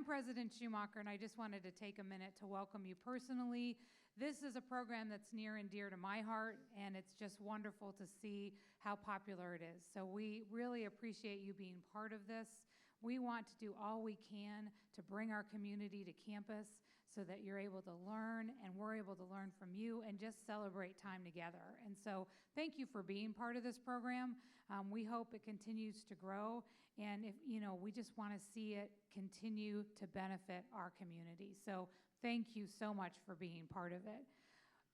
I'm President Schumacher, and I just wanted to take a minute to welcome you personally. This is a program that's near and dear to my heart, and it's just wonderful to see how popular it is. So we really appreciate you being part of this. We want to do all we can to bring our community to campus so that you're able to learn and we're able to learn from you and just celebrate time together. And so thank you for being part of this program. We hope it continues to grow, and if we just want to see it continue to benefit our community. So thank you so much for being part of it.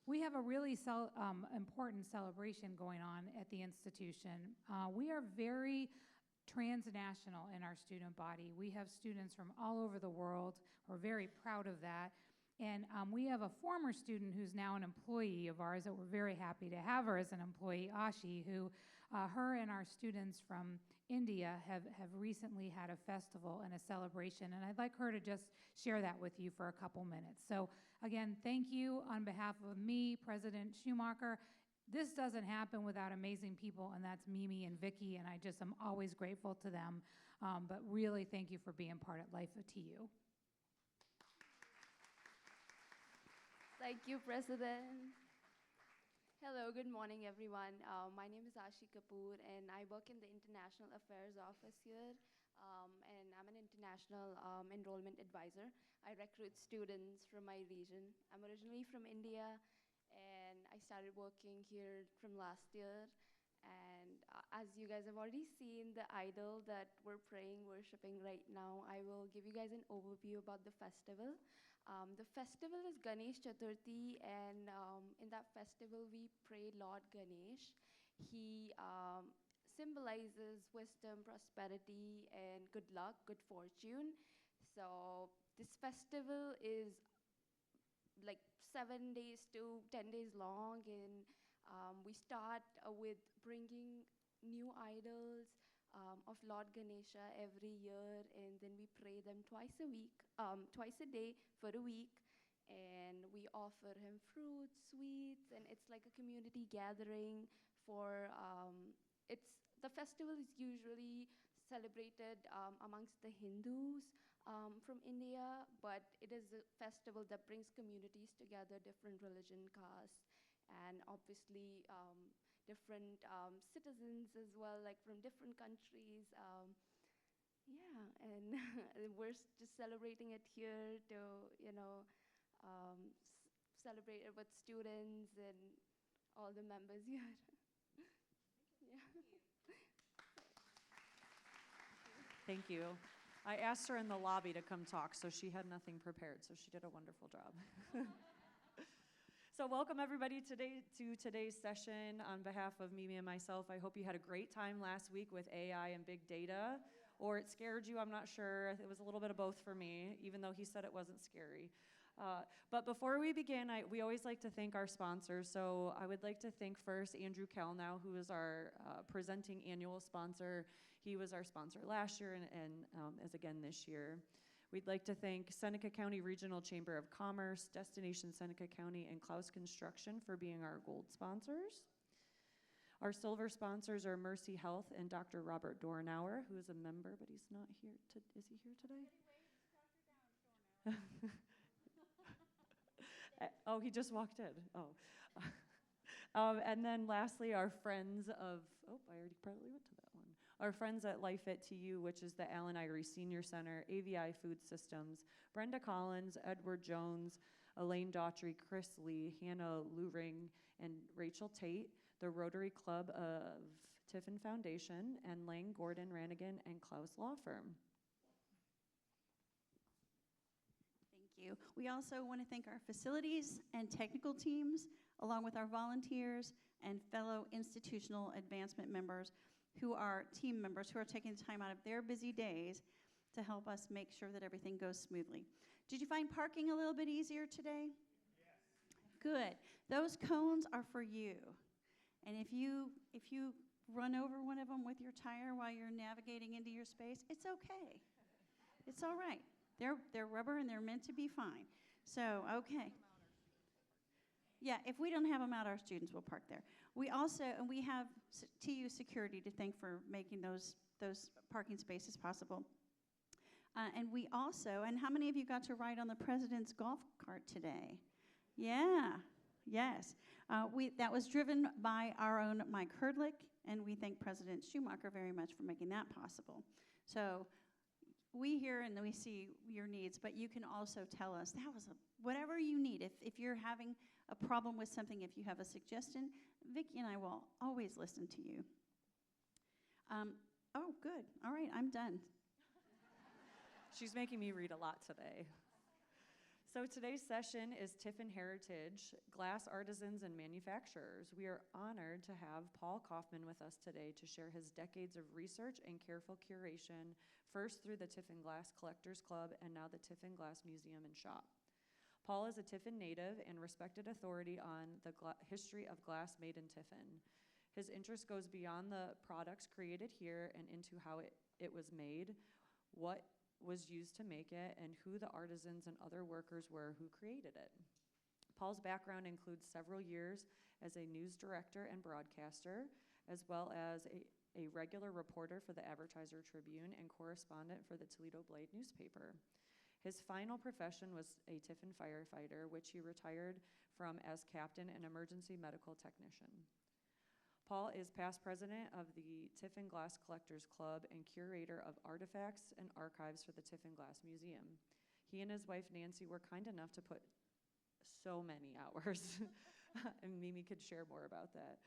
We have a really important celebration going on at the institution. We are very transnational in our student body. We have students from all over the world. We're very proud of that. And we have a former student who's now an employee of ours that we're very happy to have her as an employee, Ashi, who her and our students from India have recently had a festival and a celebration. And I'd like her to just share that with you for a couple minutes. So again, thank you on behalf of me, President Schumacher. This doesn't happen without amazing people, and that's Mimi and Vicky, and I just am always grateful to them. But really, thank you for being part of Life of TU. Thank you, President. Hello, good morning, everyone. My name is Ashi Kapoor, and I work in the International Affairs Office here, and I'm an international enrollment advisor. I recruit students from my region. I'm originally from India, and I started working here from last year. And as you guys have already seen, the idol that we're praying, worshiping right now, I will give you guys an overview about the festival. The festival is Ganesh Chaturthi, and in that festival, we pray Lord Ganesh. He symbolizes wisdom, prosperity, and good luck, good fortune. So this festival is like 7 days to 10 days long, and we start with bringing new idols of Lord Ganesha every year, and then we pray them twice a day for a week, and we offer him fruits, sweets, and it's like a community gathering for, the festival is usually celebrated amongst the Hindus from India, but it is a festival that brings communities together, different religion, castes, and obviously different citizens as well, like from different countries. Yeah, and we're just celebrating it here to, celebrate it with students and all the members here. Yeah. Thank you. I asked her in the lobby to come talk, so she had nothing prepared, so she did a wonderful job. So welcome everybody to today's session. On behalf of Mimi and myself, I hope you had a great time last week with AI and big data, or it scared you, I'm not sure. It was a little bit of both for me, even though he said it wasn't scary. But before we begin, we always like to thank our sponsors. So I would like to thank first Andrew Kellnow, who is our presenting annual sponsor. He was our sponsor last year and is again this year. We'd like to thank Seneca County Regional Chamber of Commerce, Destination Seneca County, and Klaus Construction for being our gold sponsors. Our silver sponsors are Mercy Health and Dr. Robert Dornauer, who is a member, but he's not here. Is he here today? Oh, he just walked in. Oh. And then lastly, our friends of, I already probably went to that one. Our friends at Life at TU, which is the Allen Irie Senior Center, AVI Food Systems, Brenda Collins, Edward Jones, Elaine Daughtry, Chris Lee, Hannah Luring, and Rachel Tate, the Rotary Club of Tiffin Foundation, and Lang Gordon Ranigan and Klaus Law Firm. Thank you. We also want to thank our facilities and technical teams, along with our volunteers and fellow institutional advancement members who are team members who are taking the time out of their busy days to help us make sure that everything goes smoothly. Did you find parking a little bit easier today? Yes. Good. Those cones are for you. And if you run over one of them with your tire while you're navigating into your space, it's okay. It's all right. They're rubber and they're meant to be fine. So, okay. Yeah, if we don't have them out, our students will park there. We have TU security to thank for making those parking spaces possible. And we also, and how many of you got to ride on the president's golf cart today? Yeah, yes. That was driven by our own Mike Hurdlick, and we thank President Schumacher very much for making that possible. So we hear and we see your needs, but you can also tell us whatever you need. If you're having a problem with something, if you have a suggestion, Vicki and I will always listen to you. Oh, good. All right, I'm done. She's making me read a lot today. So today's session is Tiffin Heritage, Glass Artisans and Manufacturers. We are honored to have Paul Coffman with us today to share his decades of research and careful curation, first through the Tiffin Glass Collectors Club and now the Tiffin Glass Museum and Shop. Paul is a Tiffin native and respected authority on the history of glass made in Tiffin. His interest goes beyond the products created here and into how it was made, what was used to make it, and who the artisans and other workers were who created it. Paul's background includes several years as a news director and broadcaster, as well as a regular reporter for the Advertiser Tribune and correspondent for the Toledo Blade newspaper. His final profession was a Tiffin firefighter, which he retired from as captain and emergency medical technician. Paul is past president of the Tiffin Glass Collectors Club and curator of artifacts and archives for the Tiffin Glass Museum. He and his wife Nancy were kind enough to put so many hours, and Mimi could share more about that,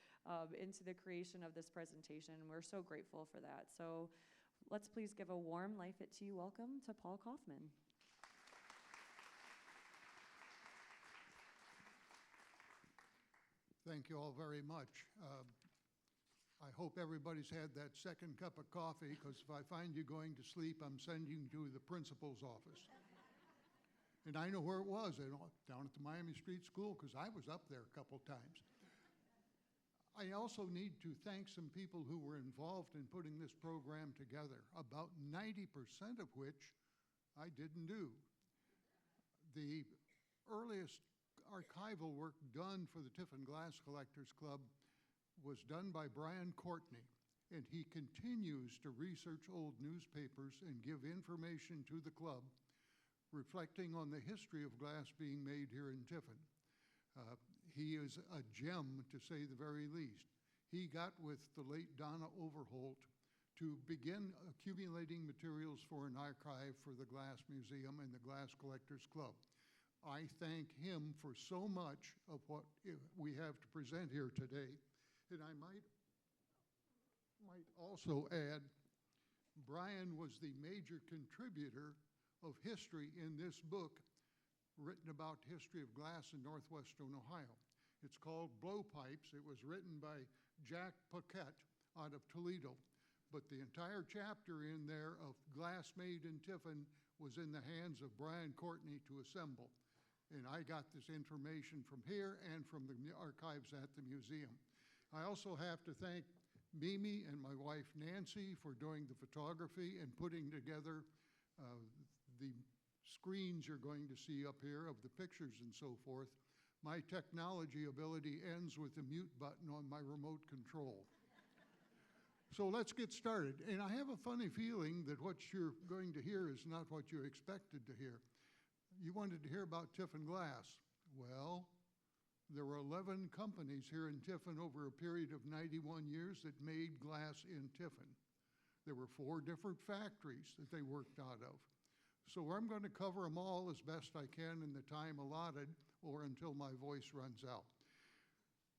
into the creation of this presentation, and we're so grateful for that. So let's please give a warm Life at Tea welcome to Paul Coffman. Thank you all very much. I hope everybody's had that second cup of coffee, because if I find you going to sleep, I'm sending you to the principal's office. And I know where it was, down at the Miami Street School, because I was up there a couple times. I also need to thank some people who were involved in putting this program together, about 90% of which I didn't do. The earliest archival work done for the Tiffin Glass Collectors Club was done by Brian Courtney, and he continues to research old newspapers and give information to the club reflecting on the history of glass being made here in Tiffin. He is a gem, to say the very least. He got with the late Donna Overholt to begin accumulating materials for an archive for the Glass Museum and the Glass Collectors Club. I thank him for so much of what we have to present here today. And I might also add, Brian was the major contributor of history in this book written about history of glass in northwestern Ohio. It's called Blowpipes. It was written by Jack Paquette out of Toledo. But the entire chapter in there of glass made in Tiffin was in the hands of Brian Courtney to assemble. And I got this information from here and from the archives at the museum. I also have to thank Mimi and my wife Nancy for doing the photography and putting together the screens you're going to see up here of the pictures and so forth. My technology ability ends with the mute button on my remote control. So let's get started. And I have a funny feeling that what you're going to hear is not what you expected to hear. You wanted to hear about Tiffin Glass. Well, there were 11 companies here in Tiffin over a period of 91 years that made glass in Tiffin. There were 4 different factories that they worked out of. So I'm going to cover them all as best I can in the time allotted, or until my voice runs out.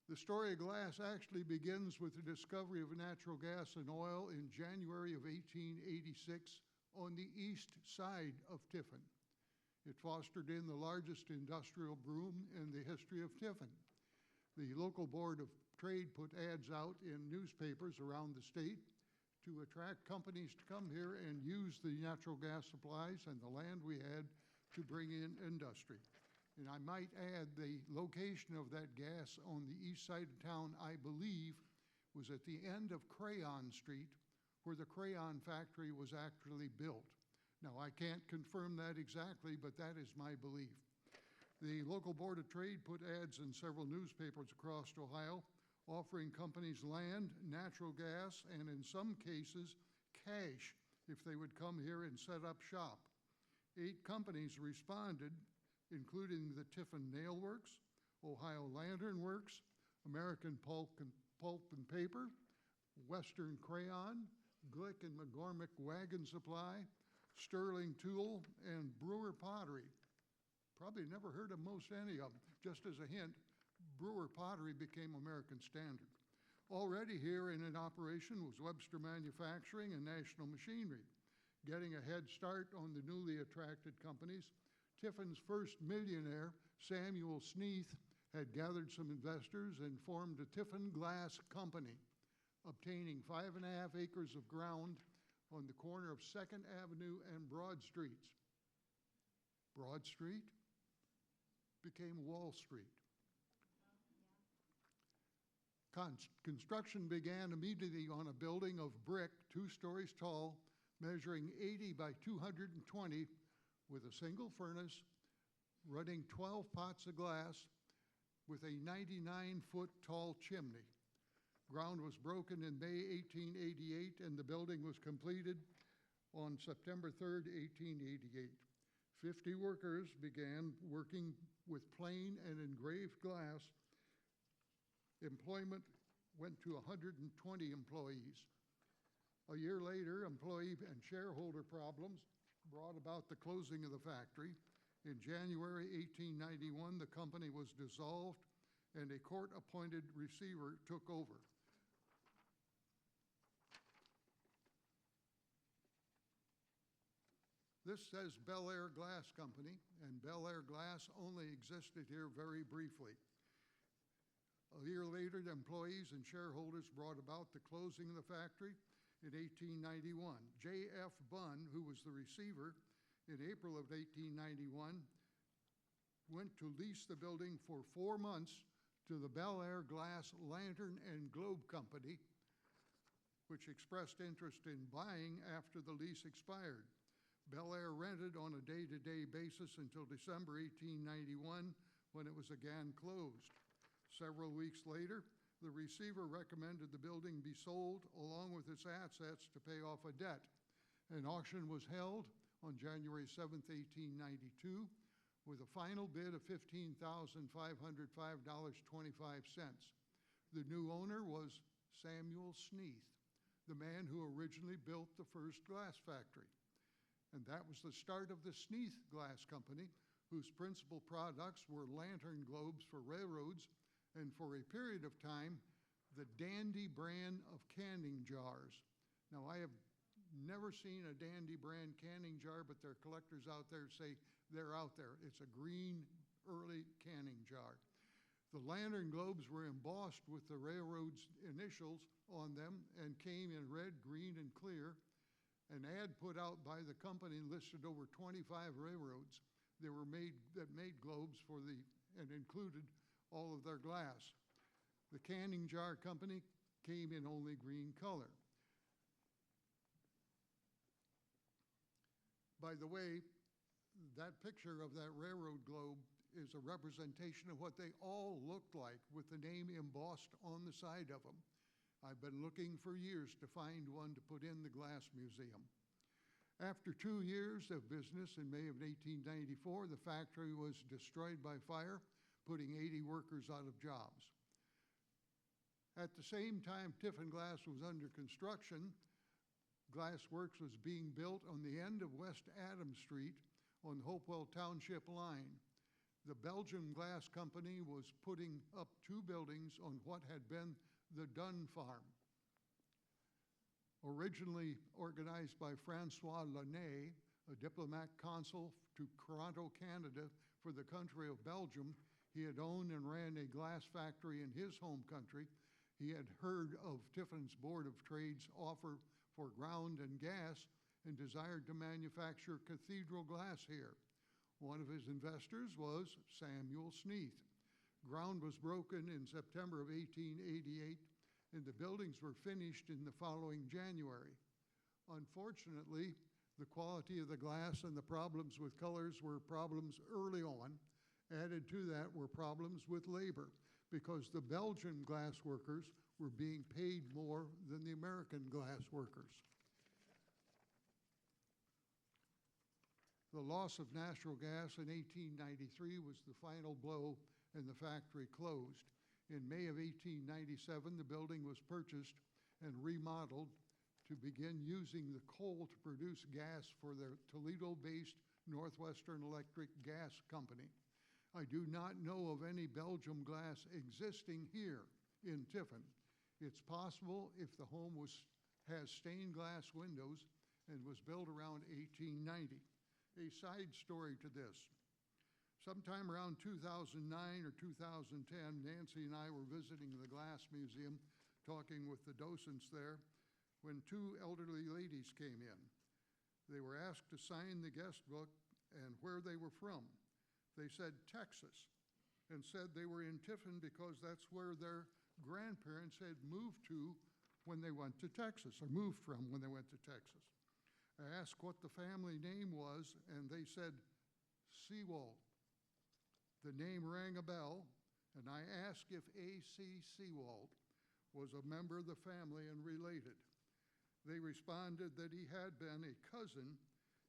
The story of glass actually begins with the discovery of natural gas and oil in January of 1886 on the east side of Tiffin. It fostered in the largest industrial boom in the history of Tiffin. The local board of trade put ads out in newspapers around the state to attract companies to come here and use the natural gas supplies and the land we had to bring in industry. And I might add, the location of that gas on the east side of town, I believe, was at the end of Crayon Street, where the crayon factory was actually built. Now, I can't confirm that exactly, but that is my belief. The local board of trade put ads in several newspapers across Ohio, offering companies land, natural gas, and in some cases, cash if they would come here and set up shop. 8 companies responded, including the Tiffin Nail Works, Ohio Lantern Works, American Pulp and Paper, Western Crayon, Glick and McCormick Wagon Supply, Sterling Tool, and Brewer Pottery. Probably never heard of most any of them. Just as a hint, Brewer Pottery became American standard. Already here and in operation was Webster Manufacturing and National Machinery. Getting a head start on the newly attracted companies, Tiffin's first millionaire, Samuel Sneath, had gathered some investors and formed a Tiffin Glass Company, obtaining 5.5 acres of ground on the corner of 2nd Avenue and Broad Streets. Broad Street became Wall Street. Construction began immediately on a building of brick, 2 stories tall, measuring 80 by 220, with a single furnace, running 12 pots of glass, with a 99-foot tall chimney. Ground was broken in May 1888, and the building was completed on September 3rd, 1888. 50 workers began working with plain and engraved glass. Employment went to 120 employees. A year later, employee and shareholder problems brought about the closing of the factory. In January 1891, the company was dissolved and a court-appointed receiver took over. This says Bel Air Glass Company, and Bel Air Glass only existed here very briefly. A year later, the employees and shareholders brought about the closing of the factory in 1891. J.F. Bunn, who was the receiver in April of 1891, went to lease the building for 4 months to the Bel Air Glass Lantern and Globe Company, which expressed interest in buying after the lease expired. Bel Air rented on a day-to-day basis until December 1891, when it was again closed. Several weeks later, the receiver recommended the building be sold along with its assets to pay off a debt. An auction was held on January 7th, 1892, with a final bid of $15,505.25. The new owner was Samuel Sneath, the man who originally built the first glass factory. And that was the start of the Sneath Glass Company, whose principal products were lantern globes for railroads, and for a period of time, the Dandy brand of canning jars. Now, I have never seen a Dandy brand canning jar, but there are collectors out there who say they're out there. It's a green, early canning jar. The lantern globes were embossed with the railroad's initials on them and came in red, green, and clear. An ad put out by the company listed over 25 railroads that made globes and included all of their glass. The canning jar company came in only green color. By the way, that picture of that railroad globe is a representation of what they all looked like, with the name embossed on the side of them. I've been looking for years to find one to put in the Glass Museum. After 2 years of business in May of 1894, the factory was destroyed by fire, putting 80 workers out of jobs. At the same time Tiffin Glass was under construction, Glass Works was being built on the end of West Adams Street on the Hopewell Township line. The Belgian Glass Company was putting up 2 buildings on what had been the Dunn Farm. Originally organized by Francois Launay, a diplomat consul to Toronto, Canada, for the country of Belgium, he had owned and ran a glass factory in his home country. He had heard of Tiffin's Board of Trade's offer for ground and gas and desired to manufacture cathedral glass here. One of his investors was Samuel Sneath. Ground was broken in September of 1888, and the buildings were finished in the following January. Unfortunately, the quality of the glass and the problems with colors were problems early on. Added to that were problems with labor, because the Belgian glass workers were being paid more than the American glass workers. The loss of natural gas in 1893 was the final blow, and the factory closed. In May of 1897, the building was purchased and remodeled to begin using the coal to produce gas for their Toledo-based Northwestern Electric Gas Company. I do not know of any Belgium glass existing here in Tiffin. It's possible if the home has stained glass windows and was built around 1890. A side story to this. Sometime around 2009 or 2010, Nancy and I were visiting the Glass Museum, talking with the docents there, when two elderly ladies came in. They were asked to sign the guest book and where they were from. They said Texas, and said they were in Tiffin because that's where their grandparents had moved to when they went to Texas, or moved from when they went to Texas. I asked what the family name was, and they said Seawald. The name rang a bell, and I asked if A.C. Seawald was a member of the family and related. They responded that he had been a cousin,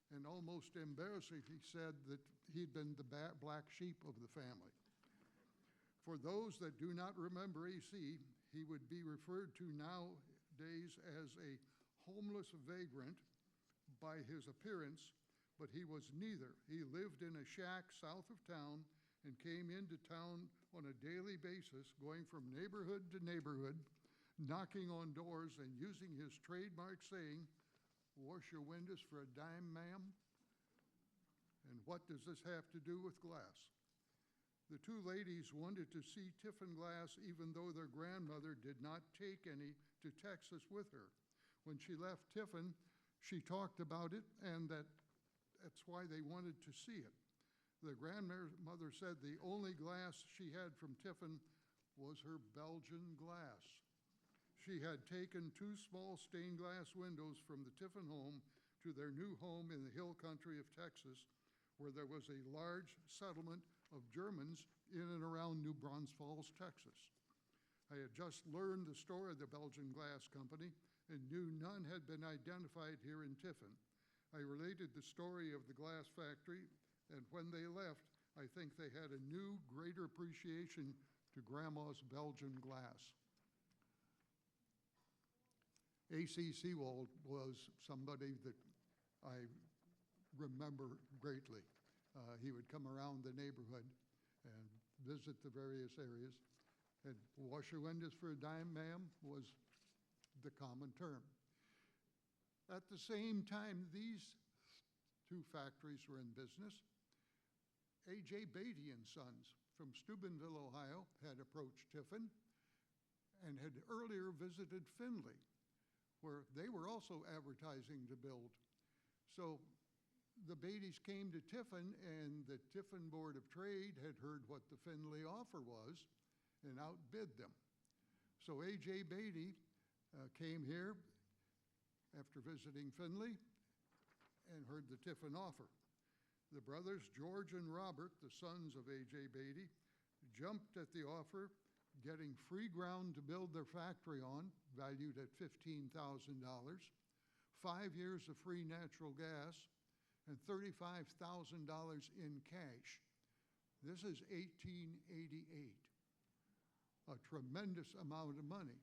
and almost embarrassing, he said that he'd been the black sheep of the family. For those that do not remember A.C., he would be referred to nowadays as a homeless vagrant by his appearance, but he was neither. He lived in a shack south of town and came into town on a daily basis, going from neighborhood to neighborhood, knocking on doors and using his trademark saying, "Wash your windows for a dime, ma'am?" And what does this have to do with glass? The two ladies wanted to see Tiffin glass even though their grandmother did not take any to Texas with her. When she left Tiffin, she talked about it, and that's why they wanted to see it. The grandmother said the only glass she had from Tiffin was her Belgian glass. She had taken two small stained glass windows from the Tiffin home to their new home in the hill country of Texas, where there was a large settlement of Germans in and around New Braunfels, Texas. I had just learned the story of the Belgian Glass Company and knew none had been identified here in Tiffin. I related the story of the glass factory, and when they left, I think they had a new, greater appreciation to Grandma's Belgian glass. A.C. Seawald was somebody that I remember greatly. He would come around the neighborhood and visit the various areas. And wash your windows for a dime, ma'am, was the common term. At the same time, these two factories were in business. A.J. Beatty and Sons from Steubenville, Ohio, had approached Tiffin and had earlier visited Findlay, where they were also advertising to build. So the Beatties came to Tiffin, and the Tiffin Board of Trade had heard what the Findlay offer was and outbid them. So A.J. Beatty came here after visiting Findlay and heard the Tiffin offer. The brothers, George and Robert, the sons of A.J. Beatty, jumped at the offer, getting free ground to build their factory on, valued at $15,000, 5 years of free natural gas, and $35,000 in cash. This is 1888. A tremendous amount of money.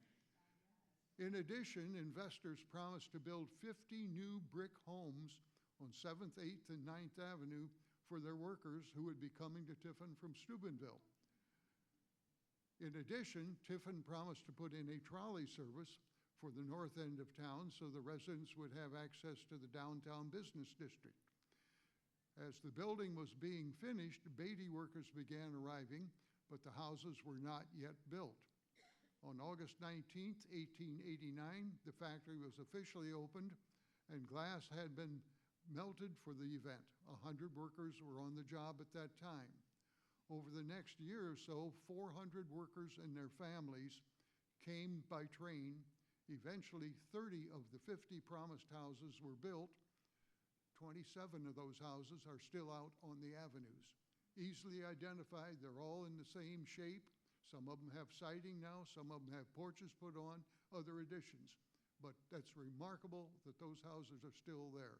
In addition, investors promised to build 50 new brick homes on 7th, 8th, and 9th Avenue for their workers who would be coming to Tiffin from Steubenville. In addition, Tiffin promised to put in a trolley service for the north end of town so the residents would have access to the downtown business district. As the building was being finished, Beatty workers began arriving, but the houses were not yet built. On August 19th, 1889, the factory was officially opened and glass had been melted for the event. 100 workers were on the job at that time. Over the next year or so, 400 workers and their families came by train. Eventually, 30 of the 50 promised houses were built. 27 of those houses are still out on the avenues. Easily identified, they're all in the same shape. Some of them have siding now, some of them have porches put on, other additions. But that's remarkable that those houses are still there.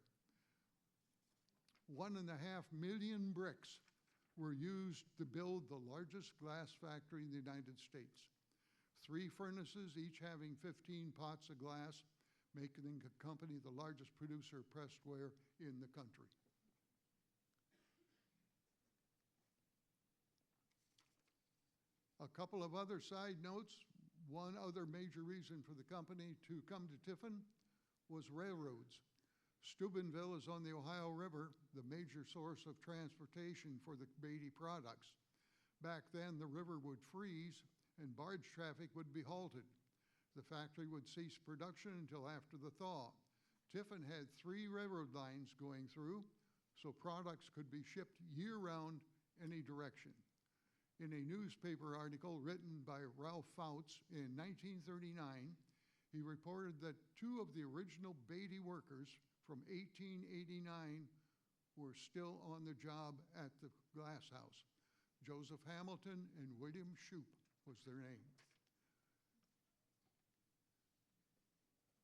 1.5 million bricks were used to build the largest glass factory in the United States. 3 furnaces, each having 15 pots of glass, making the company the largest producer of pressed ware in the country. A couple of other side notes. One other major reason for the company to come to Tiffin was railroads. Steubenville is on the Ohio River, the major source of transportation for the Beatty products. Back then, the river would freeze and barge traffic would be halted. The factory would cease production until after the thaw. Tiffin had 3 railroad lines going through, so products could be shipped year-round any direction. In a newspaper article written by Ralph Fouts in 1939, he reported that 2 of the original Beatty workers from 1889 were still on the job at the glass house. Joseph Hamilton and William Shoup was their name.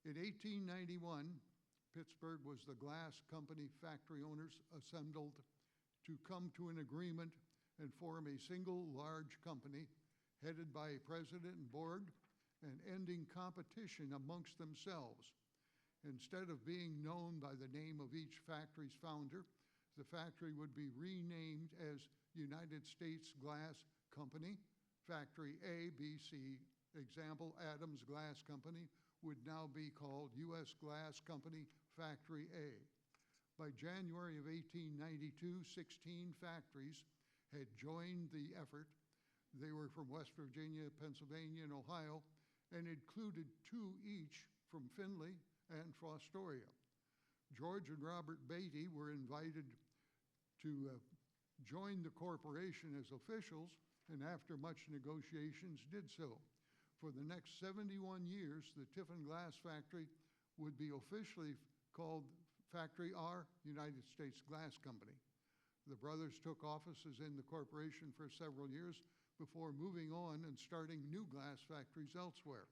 In 1891, Pittsburgh was the glass company factory owners assembled to come to an agreement and form a single large company headed by a president and board and ending competition amongst themselves. Instead of being known by the name of each factory's founder, the factory would be renamed as United States Glass Company, Factory A, B, C. Example, Adams Glass Company would now be called U.S. Glass Company, Factory A. By January of 1892, 16 factories had joined the effort. They were from West Virginia, Pennsylvania, and Ohio, and included 2 each from Findlay and Fostoria. George and Robert Beatty were invited to join the corporation as officials, and after much negotiations did so. For the next 71 years, the Tiffin Glass Factory would be officially called Factory R, United States Glass Company. The brothers took offices in the corporation for several years before moving on and starting new glass factories elsewhere.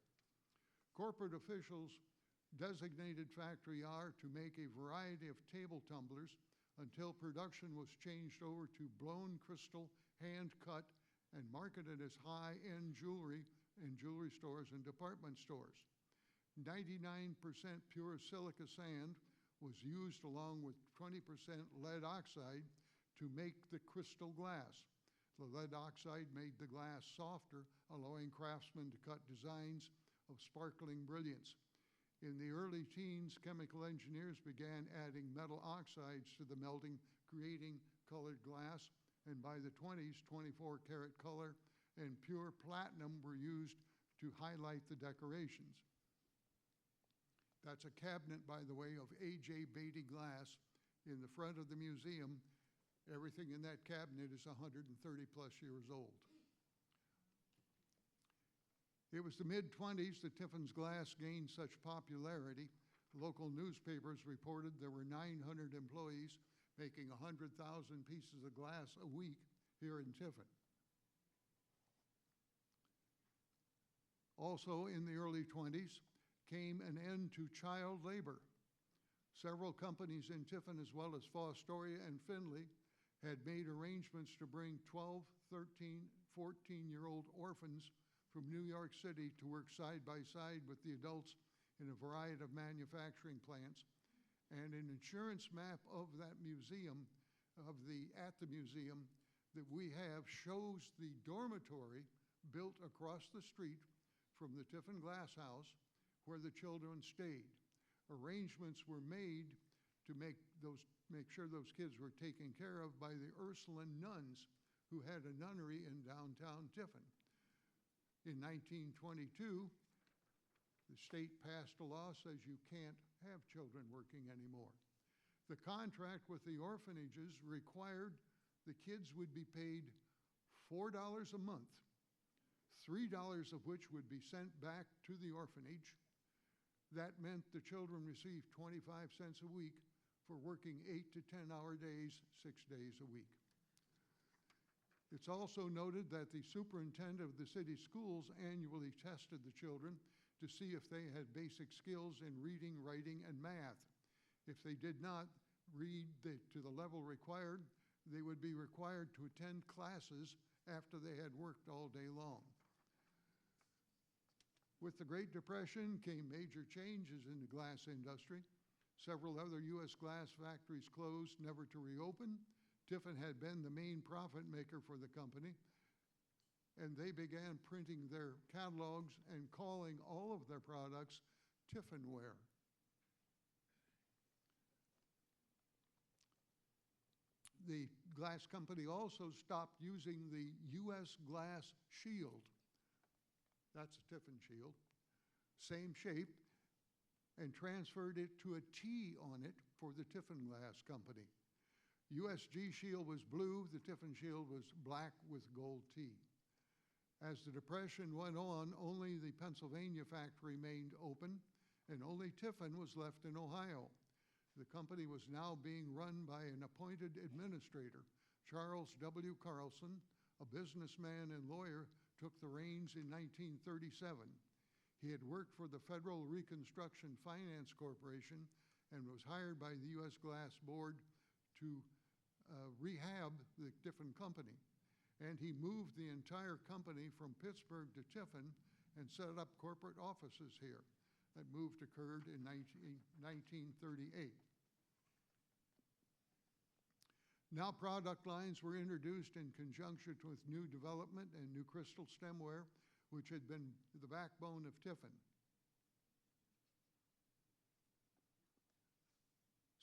Corporate officials designated Factory R to make a variety of table tumblers until production was changed over to blown crystal, hand-cut, and marketed as high-end jewelry in jewelry stores and department stores. 99% pure silica sand was used along with 20% lead oxide to make the crystal glass. The lead oxide made the glass softer, allowing craftsmen to cut designs of sparkling brilliance. In the early teens, chemical engineers began adding metal oxides to the melting, creating colored glass, and by the 20s, 24-karat color and pure platinum were used to highlight the decorations. That's a cabinet, by the way, of A.J. Beatty glass in the front of the museum. Everything in that cabinet is 130 plus years old. It was the mid-20s that Tiffin's glass gained such popularity. Local newspapers reported there were 900 employees making 100,000 pieces of glass a week here in Tiffin. Also in the early 20s came an end to child labor. Several companies in Tiffin, as well as Fostoria and Findlay, had made arrangements to bring 12, 13, 14-year-old orphans from New York City to work side by side with the adults in a variety of manufacturing plants. And an insurance map of that museum, at the museum that we have, shows the dormitory built across the street from the Tiffin Glass House where the children stayed. Arrangements were made to make sure those kids were taken care of by the Ursuline nuns who had a nunnery in downtown Tiffin. In 1922, the state passed a law says you can't have children working anymore. The contract with the orphanages required the kids would be paid $4 a month, $3 of which would be sent back to the orphanage. That meant the children received 25 cents a week for working 8 to 10-hour days, 6 days a week. It's also noted that the superintendent of the city schools annually tested the children to see if they had basic skills in reading, writing, and math. If they did not, read to the level required, they would be required to attend classes after they had worked all day long. With the Great Depression came major changes in the glass industry. Several other U.S. glass factories closed, never to reopen. Tiffin had been the main profit maker for the company, and they began printing their catalogs and calling all of their products Tiffinware. The glass company also stopped using the U.S. glass shield. That's a Tiffin shield, same shape, and transferred it to a T on it for the Tiffin Glass Company. USG shield was blue, the Tiffin shield was black with gold T. As the Depression went on, only the Pennsylvania factory remained open, and only Tiffin was left in Ohio. The company was now being run by an appointed administrator. Charles W. Carlson, a businessman and lawyer, took the reins in 1937. He had worked for the Federal Reconstruction Finance Corporation and was hired by the U.S. Glass Board to rehab the Tiffin Company. And he moved the entire company from Pittsburgh to Tiffin and set up corporate offices here. That move occurred in 1938. Now product lines were introduced in conjunction with new development and new crystal stemware, which had been the backbone of Tiffin.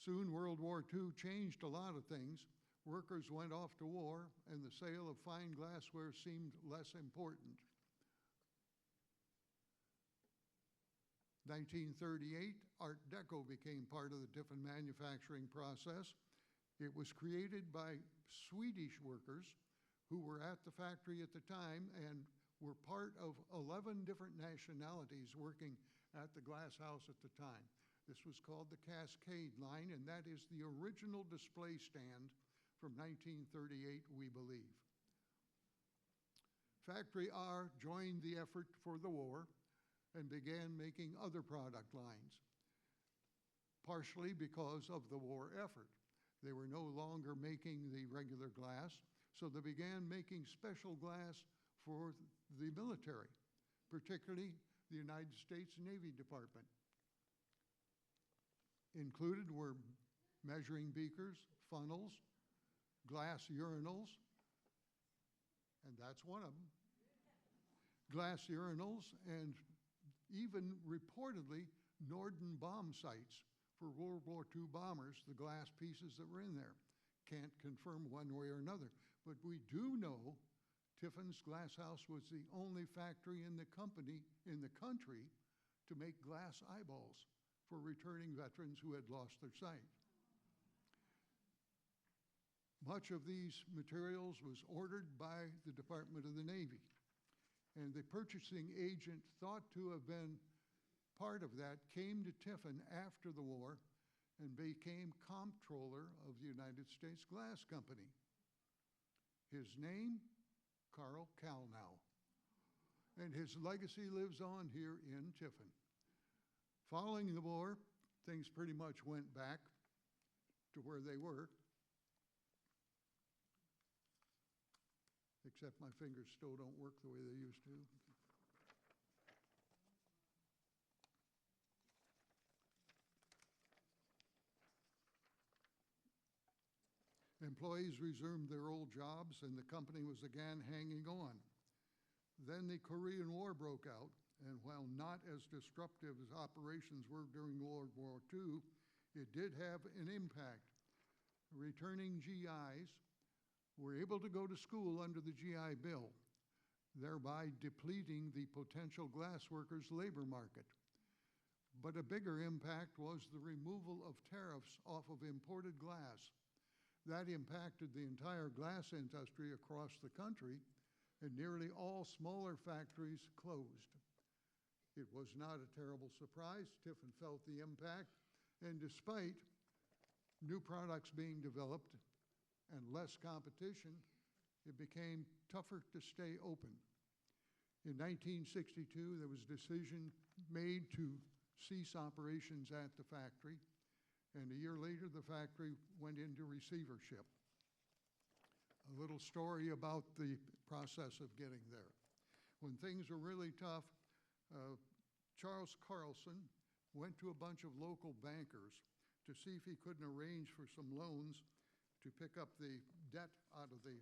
Soon World War II changed a lot of things. Workers went off to war, and the sale of fine glassware seemed less important. 1938, Art Deco became part of the Tiffin manufacturing process. It was created by Swedish workers who were at the factory at the time and were part of 11 different nationalities working at the glass house at the time. This was called the Cascade line, and that is the original display stand from 1938, we believe. Factory R joined the effort for the war and began making other product lines, partially because of the war effort. They were no longer making the regular glass, so they began making special glass for the military, particularly the United States Navy Department. Included were measuring beakers, funnels, glass urinals, and that's one of them, glass urinals, and even reportedly Norden bomb sights for World War II bombers, the glass pieces that were in there. Can't confirm one way or another, but we do know Tiffin's Glass House was the only factory in the country to make glass eyeballs for returning veterans who had lost their sight. Much of these materials was ordered by the Department of the Navy, and the purchasing agent thought to have been part of that came to Tiffin after the war and became comptroller of the United States Glass Company. His name, Carl Kalnow, and his legacy lives on here in Tiffin. Following the war, things pretty much went back to where they were, except my fingers still don't work the way they used to. Employees resumed their old jobs, and the company was again hanging on. Then the Korean War broke out, and while not as disruptive as operations were during World War II, it did have an impact. Returning GIs were able to go to school under the GI Bill, thereby depleting the potential glass workers' labor market. But a bigger impact was the removal of tariffs off of imported glass. That impacted the entire glass industry across the country, and nearly all smaller factories closed. It was not a terrible surprise. Tiffin felt the impact, and despite new products being developed and less competition, it became tougher to stay open. In 1962, there was a decision made to cease operations at the factory, and a year later the factory went into receivership. A little story about the process of getting there. When things were really tough, Charles Carlson went to a bunch of local bankers to see if he couldn't arrange for some loans to pick up the debt out of the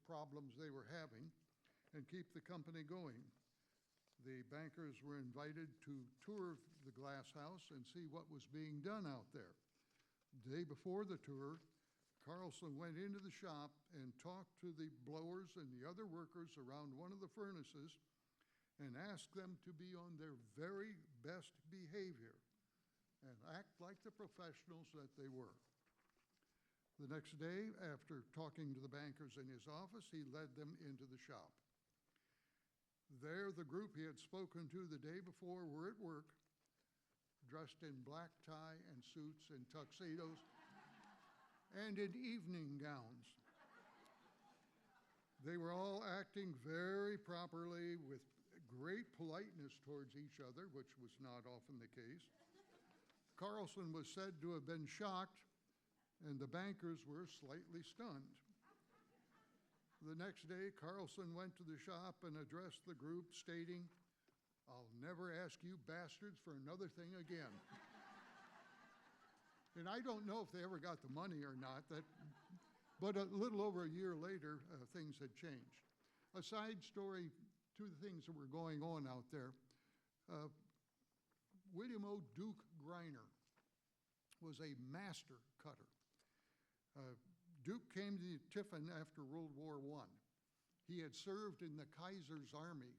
problems they were having and keep the company going. The bankers were invited to tour the glass house and see what was being done out there. The day before the tour, Carlson went into the shop and talked to the blowers and the other workers around one of the furnaces and asked them to be on their very best behavior and act like the professionals that they were. The next day, after talking to the bankers in his office, he led them into the shop. There, the group he had spoken to the day before were at work, dressed in black tie and suits and tuxedos and in evening gowns. They were all acting very properly with great politeness towards each other, which was not often the case. Carlson was said to have been shocked, and the bankers were slightly stunned. The next day, Carlson went to the shop and addressed the group, stating, "I'll never ask you bastards for another thing again." And I don't know if they ever got the money or not, but a little over a year later, things had changed. A side story to the things that were going on out there. William O. Duke Greiner was a master cutter. Duke came to Tiffin after World War I. He had served in the Kaiser's army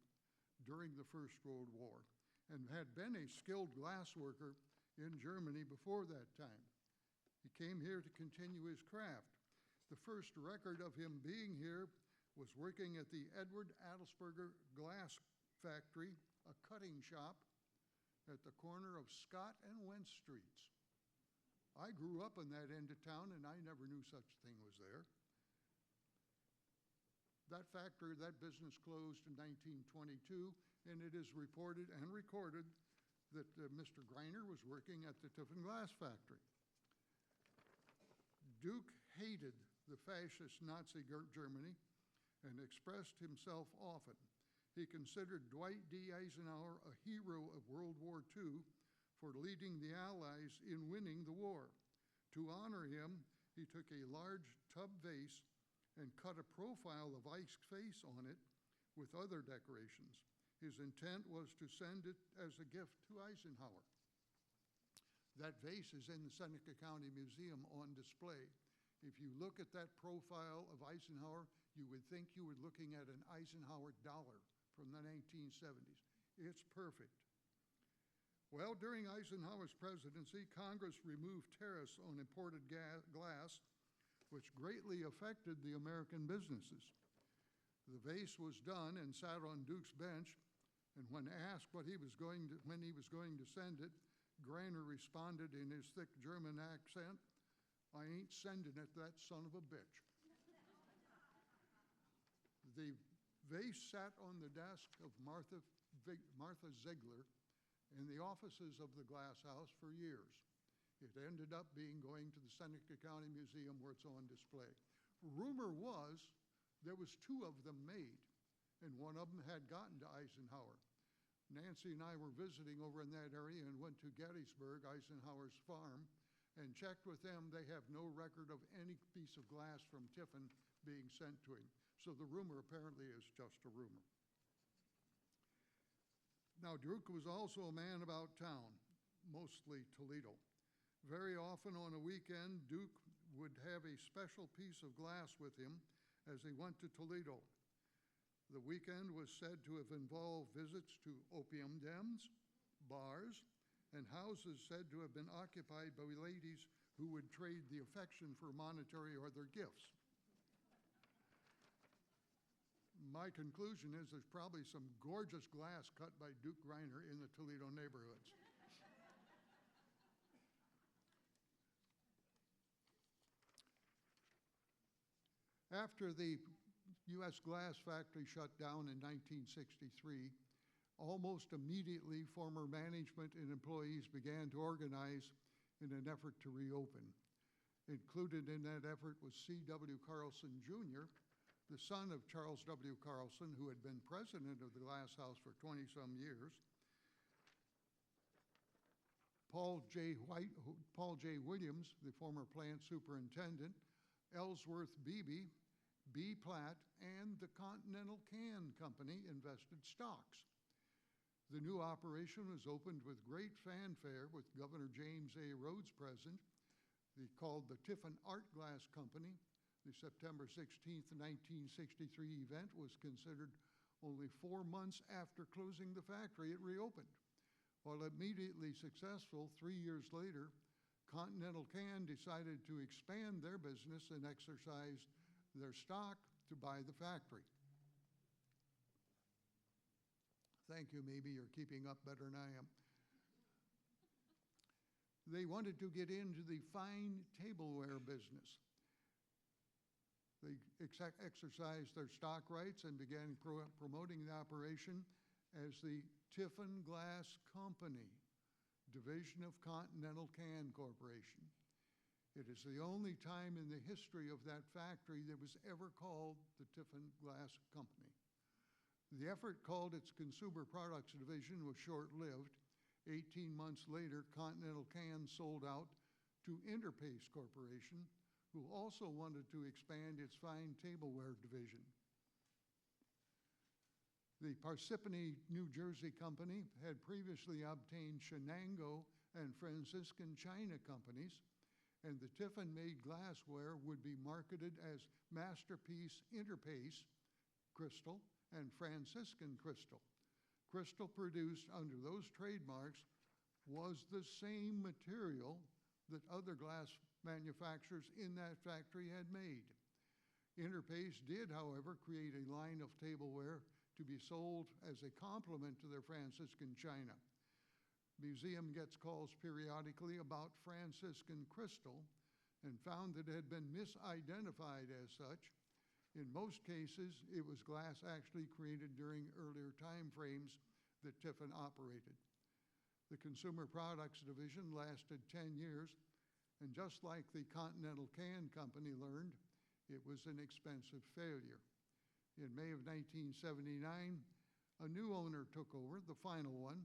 during the First World War and had been a skilled glass worker in Germany before that time. He came here to continue his craft. The first record of him being here was working at the Edward Adelsberger Glass Factory, a cutting shop at the corner of Scott and Wentz Streets. I grew up in that end of town, and I never knew such a thing was there. That factory, that business closed in 1922, and it is reported and recorded that Mr. Greiner was working at the Tiffin Glass Factory. Duke hated the fascist Nazi Germany and expressed himself often. He considered Dwight D. Eisenhower a hero of World War II for leading the Allies in winning the war. To honor him, he took a large tub vase and cut a profile of Ike's face on it with other decorations. His intent was to send it as a gift to Eisenhower. That vase is in the Seneca County Museum on display. If you look at that profile of Eisenhower, you would think you were looking at an Eisenhower dollar from the 1970s. It's perfect. Well, during Eisenhower's presidency, Congress removed tariffs on imported glass, which greatly affected the American businesses. The vase was done and sat on Duke's bench, and when asked when he was going to send it, Greiner responded in his thick German accent, "I ain't sending it, that son of a bitch." The vase sat on the desk of Martha Ziegler in the offices of the glass house for years. It ended up going to the Seneca County Museum where it's on display. Rumor was there was two of them made, and one of them had gotten to Eisenhower. Nancy and I were visiting over in that area and went to Gettysburg, Eisenhower's farm, and checked with them. They have no record of any piece of glass from Tiffin being sent to him. So the rumor apparently is just a rumor. Now, Duke was also a man about town, mostly Toledo. Very often on a weekend, Duke would have a special piece of glass with him as he went to Toledo. The weekend was said to have involved visits to opium dens, bars, and houses said to have been occupied by ladies who would trade the affection for monetary or other gifts. My conclusion is there's probably some gorgeous glass cut by Duke Greiner in the Toledo neighborhoods. After the U.S. glass factory shut down in 1963, almost immediately former management and employees began to organize in an effort to reopen. Included in that effort was C.W. Carlson Jr., the son of Charles W. Carlson, who had been president of the Glass House for 20-some years, Paul J. Williams, the former plant superintendent, Ellsworth Beebe, B. Platt, and the Continental Can Company invested stocks. The new operation was opened with great fanfare with Governor James A. Rhodes present. Called the Tiffin Art Glass Company. The September 16, 1963 event was considered only 4 months after closing the factory. It reopened. While immediately successful, 3 years later, Continental Can decided to expand their business and exercise their stock to buy the factory. Thank you, maybe you're keeping up better than I am. They wanted to get into the fine tableware business. They exercised their stock rights and began promoting the operation as the Tiffin Glass Company, division of Continental Can Corporation. It is the only time in the history of that factory that was ever called the Tiffin Glass Company. The effort called its Consumer Products Division was short-lived. 18 months later, Continental Can sold out to Interpace Corporation, who also wanted to expand its fine tableware division. The Parsippany, New Jersey company had previously obtained Shenango and Franciscan China companies, and the Tiffin-made glassware would be marketed as Masterpiece Interpace Crystal and Franciscan Crystal. Crystal produced under those trademarks was the same material that other glass manufacturers in that factory had made. Interpace did, however, create a line of tableware to be sold as a complement to their Franciscan China. Museum gets calls periodically about Franciscan Crystal and found that it had been misidentified as such. In most cases, it was glass actually created during earlier time frames that Tiffin operated. The Consumer Products Division lasted 10 years, and just like the Continental Can Company learned, it was an expensive failure. In May of 1979, a new owner took over, the final one,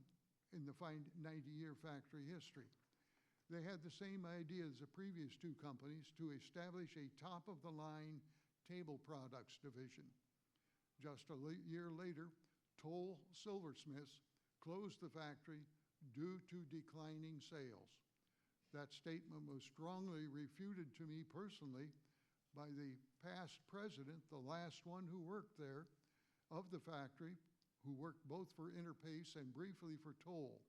in the 90-year factory history. They had the same idea as the previous two companies to establish a top-of-the-line table products division. Just a year later, Toll Silversmiths closed the factory due to declining sales. That statement was strongly refuted to me personally by the past president, the last one who worked there, of the factory, who worked both for Interpace and briefly for Toll.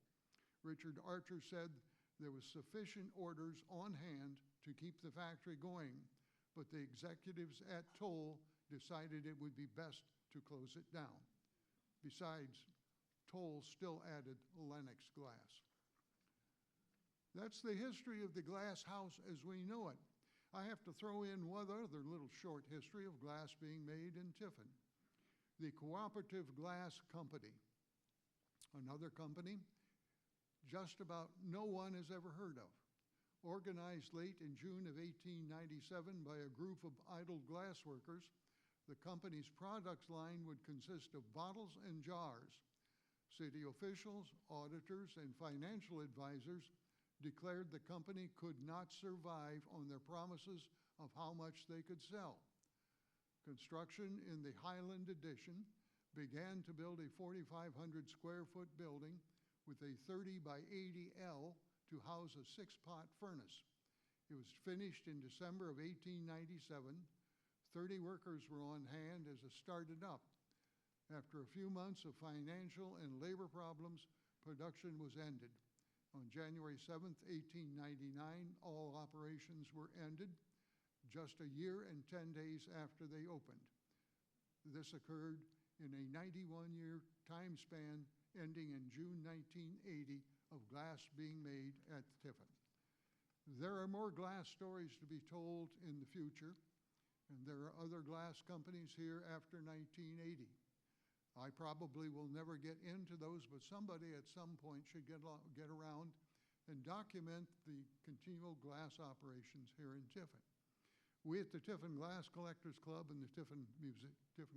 Richard Archer said there was sufficient orders on hand to keep the factory going, but the executives at Toll decided it would be best to close it down. Besides, Toll still added Lenox glass. That's the history of the glass house as we know it. I have to throw in one other little short history of glass being made in Tiffin. The Cooperative Glass Company, another company just about no one has ever heard of. Organized late in June of 1897 by a group of idle glass workers, the company's products line would consist of bottles and jars. City officials, auditors, and financial advisors declared the company could not survive on their promises of how much they could sell. Construction in the Highland Addition began to build a 4,500 square foot building with a 30 by 80 L to house a 6-pot furnace. It was finished in December of 1897. 30 workers were on hand as it started up. After a few months of financial and labor problems, production was ended. On January 7th, 1899, all operations were ended, just a year and 10 days after they opened. This occurred in a 91-year time span ending in June 1980 of glass being made at Tiffin. There are more glass stories to be told in the future, and there are other glass companies here after 1980. I probably will never get into those, but somebody at some point should get around and document the continual glass operations here in Tiffin. We at the Tiffin Glass Collectors Club and the Tiffin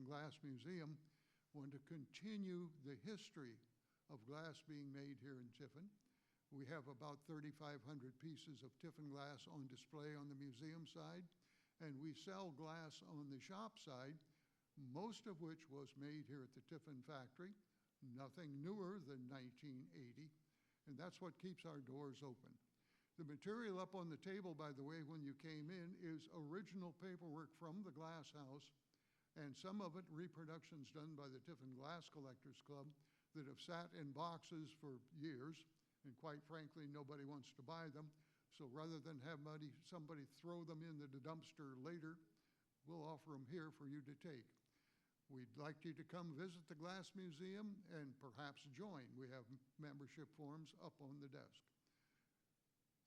Glass Museum want to continue the history of glass being made here in Tiffin. We have about 3,500 pieces of Tiffin glass on display on the museum side, and we sell glass on the shop side, most of which was made here at the Tiffin factory, nothing newer than 1980, and that's what keeps our doors open. The material up on the table, by the way, when you came in, is original paperwork from the glass house, and some of it reproductions done by the Tiffin Glass Collectors Club that have sat in boxes for years, and quite frankly, nobody wants to buy them. So rather than have somebody throw them in the dumpster later, we'll offer them here for you to take. We'd like you to come visit the Glass Museum and perhaps join. We have membership forms up on the desk.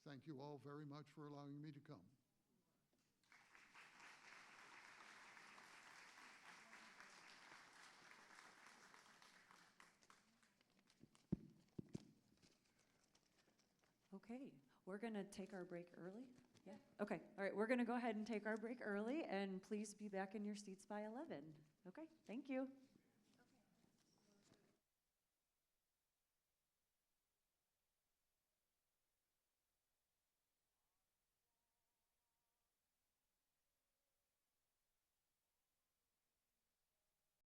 Thank you all very much for allowing me to come. Okay, we're going to take our break early. Yeah. Okay. All right. We're going to go ahead and take our break early, and please be back in your seats by 11. Okay. Thank you.